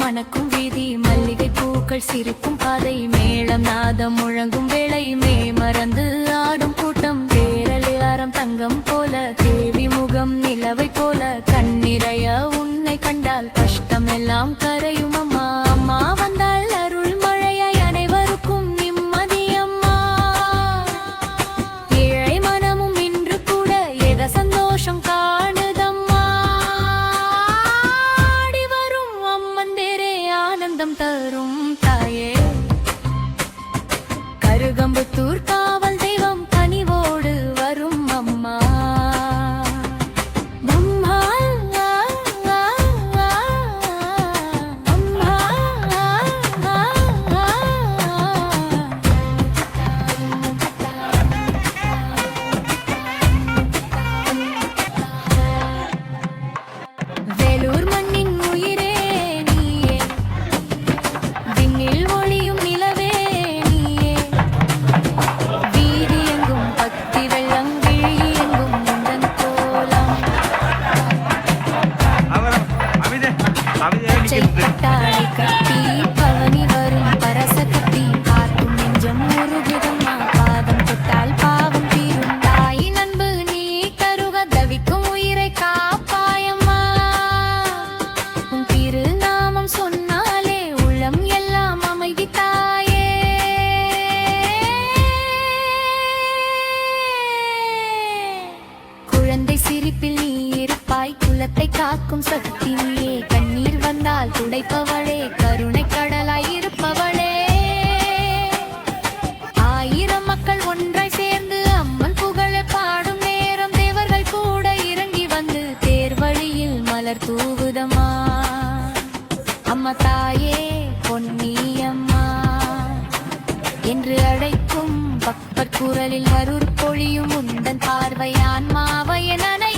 மணக்கும் வீதி மல்லிகை பூக்கள் சிரிக்கும் பாதை மேளம் நாதம் முழங்கும் வேளை மே மறந்து ஆடும் கூட்டம் பேரலியாரம் தங்கம் போல தேவி முகம் நிலவை போல கண்ணிறைய உன்னை கண்டால் கஷ்டம் எல்லாம் கரையும் அம்மா அம்மா வந்தால் அருள் மழையாய் அனைவருக்கும் நிம்மதி அம்மா ஏழை மனமும் இன்று கூட எத சந்தோஷம் காணுதம்மா ஆடி வரும் அம்மன் தேரே ஆனந்தம் தரும் தாயே கருகம்புத்தூர் காவல் தெய்வம் கனிவோடு வரும் அம்மா வேலூர் மண்ணின் உயிரே நீயே விண்ணில் ஒளியும் நிலவே நீயே வீதி எங்கும் பக்தி வெள்ளம் விழி எங்கும் முந்தன் கோலம் பட்டாளி கட்டி பவனி வரும் பரச கட்டி பார்க்கும் நெஞ்சம் முருகுதம்மா பாதம் தொட்டால் பாவம் தீரும் தாயின் அன்பு நீ கருக தவிக்கும் உயிரை காப்பாயம்மா உன் திருநாமம் சொன்னாலே உள்ளம் எல்லாம் அமைதி தாயே குழந்தை சிரிப்பில் நீ இருப்பாய் குலத்தை காக்கும் சக்தி நீயே கண்ணீர் வந்தால் துடைப்பவளே கருணை கடலாய் இருப்பவளே ஆயிரம் மக்கள் ஒன்றாய் சேர்ந்து அம்மன் புகழ பாடும் நேரம் தேவர்கள் கூட இறங்கி வந்து தேர்வழியில் மலர் தூவுதம்மா அம்மா தாயே பொன்னியம்மா என்று அழைக்கும் பக்தர் குரலில் அருள் பொழியும் உந்தன் பார்வை ஆன்மாவை நனை